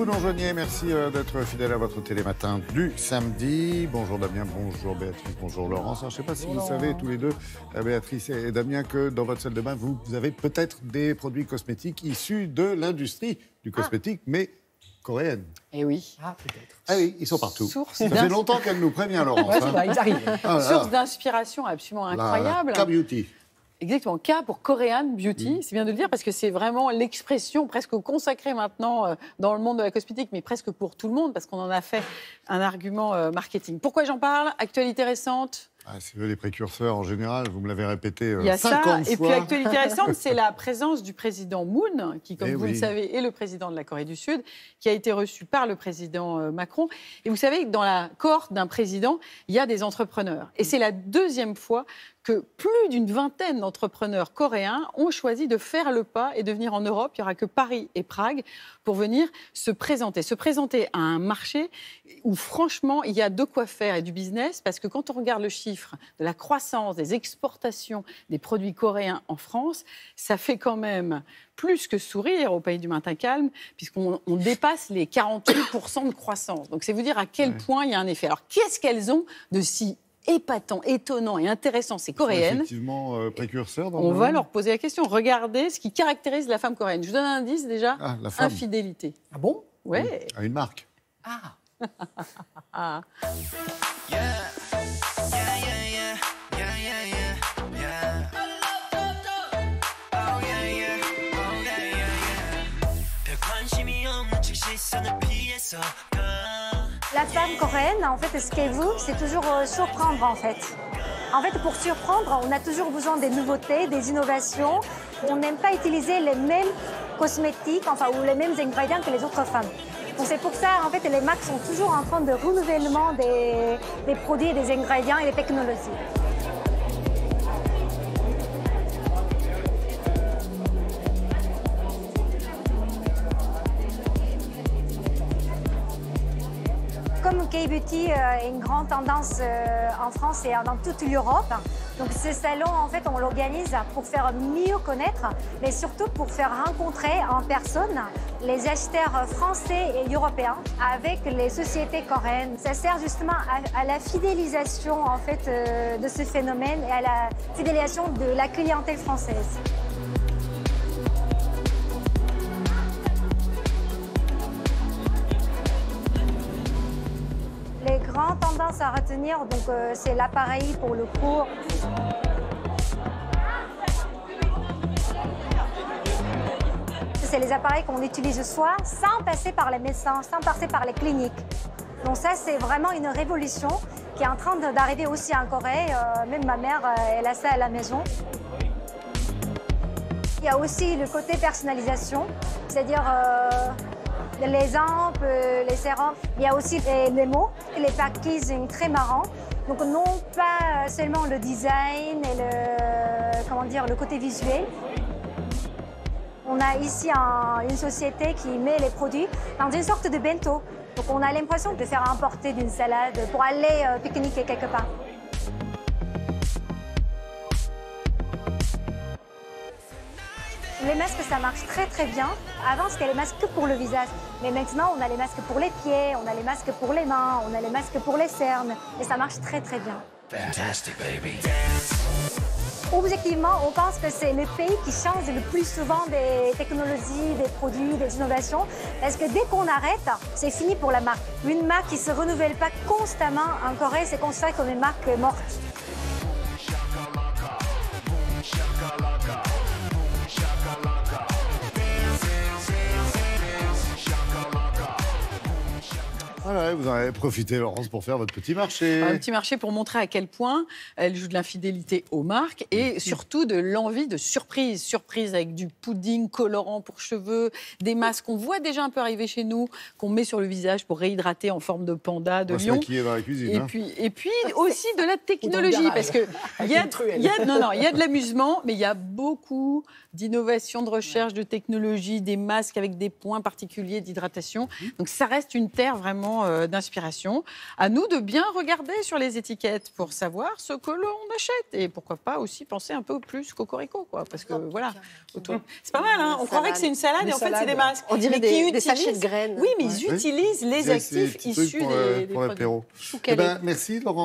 vous nous rejoignez, merci d'être fidèle à votre télématin du samedi. Bonjour Damien, bonjour Béatrice, bonjour Laurence. Alors, je ne sais pas si vous savez tous les deux, Béatrice et Damien, que dans votre salle de bain, vous avez peut-être des produits cosmétiques issus de l'industrie du cosmétique, mais coréenne. Eh oui. Ah, peut-être. Ah oui, ils sont partout. Source Ça fait longtemps qu'elle nous prévient, Laurence. Ouais, c'est vrai, ils arrivent. Source d'inspiration absolument incroyable. K-Beauty. Exactement, K pour Korean Beauty, c'est bien de le dire, parce que c'est vraiment l'expression presque consacrée maintenant dans le monde de la cosmétique, mais presque pour tout le monde, parce qu'on en a fait un argument marketing. Pourquoi j'en parle? Actualité récente. C'est les précurseurs en général, vous me l'avez répété 50 Il y a ça, fois. et puis actualité récente, c'est la présence du président Moon, qui, comme vous le savez, est le président de la Corée du Sud, qui a été reçu par le président Macron. Et vous savez que dans la cohorte d'un président, il y a des entrepreneurs. Et c'est la deuxième fois que plus d'une vingtaine d'entrepreneurs coréens ont choisi de faire le pas et de venir en Europe. Il n'y aura que Paris et Prague pour venir se présenter à un marché où franchement il y a de quoi faire et du business, parce que quand on regarde le chiffre de la croissance des exportations des produits coréens en France, ça fait quand même plus que sourire au pays du matin calme, puisqu'on dépasse les 48% de croissance. Donc c'est vous dire à quel point il y a un effet. Alors qu'est-ce qu'elles ont de si épatant, étonnant et intéressant, ces coréennes? Effectivement, précurseurs. On va leur poser la question. Regardez ce qui caractérise la femme coréenne. Je vous donne un indice déjà. La femme. Infidélité. Ah bon? Ouais. À une marque. Ah. La femme coréenne, en fait, ce qu'elle veut, c'est toujours surprendre, en fait. En fait, pour surprendre, on a toujours besoin des nouveautés, des innovations. On n'aime pas utiliser les mêmes cosmétiques, ou les mêmes ingrédients que les autres femmes. Donc c'est pour ça, en fait, les marques sont toujours en train de renouvellement des produits, des ingrédients et des technologies. Comme K-Beauty est une grande tendance en France et dans toute l'Europe, donc ce salon, en fait, on l'organise pour faire mieux connaître, mais surtout pour faire rencontrer en personne les acheteurs français et européens avec les sociétés coréennes. Ça sert justement à la fidélisation, en fait, de ce phénomène et à la fidélisation de la clientèle française. Les grandes tendances à retenir, donc c'est l'appareil pour le cours. C'est les appareils qu'on utilise soi sans passer par les médecins, sans passer par les cliniques. Donc ça, c'est vraiment une révolution qui est en train d'arriver aussi en Corée. Même ma mère, elle a ça à la maison. Il y a aussi le côté personnalisation, c'est-à-dire les ampes, les sérums. Il y a aussi les mots, les packaging très marrants. Donc non pas seulement le design et le côté visuel. On a ici une société qui met les produits dans une sorte de bento. Donc on a l'impression de faire importer d'une salade pour aller pique-niquer quelque part. Les masques, ça marche très très bien. Avant, c'était les masques que pour le visage. Mais maintenant, on a les masques pour les pieds, on a les masques pour les mains, on a les masques pour les cernes. Et ça marche très très bien. Fantastic, baby. Objectivement, on pense que c'est le pays qui change le plus souvent des technologies, des produits, des innovations. Parce que dès qu'on arrête, c'est fini pour la marque. Une marque qui ne se renouvelle pas constamment en Corée, c'est considéré comme une marque morte. Voilà, vous en avez profité, Laurence, pour faire votre petit marché. Un petit marché pour montrer à quel point elle joue de l'infidélité aux marques et surtout de l'envie de surprise. Surprise avec du pudding colorant pour cheveux, des masques qu'on voit déjà un peu arriver chez nous, qu'on met sur le visage pour réhydrater en forme de panda, de lion. Qui est dans la cuisine. Et puis aussi de la technologie, parce que il y a de l'amusement, mais il y a beaucoup d'innovation, de recherche, de technologie, des masques avec des points particuliers d'hydratation. Donc ça reste une terre vraiment éléments d'inspiration. À nous de bien regarder sur les étiquettes pour savoir ce que l'on achète. Et pourquoi pas aussi penser un peu plus cocorico, quoi. Parce que voilà, c'est pas mal, hein. On croirait que c'est une salade et en fait c'est des masques. On dirait des sachets de graines. Oui, mais ils utilisent les actifs issus des pour l'apéro. Merci Laurence.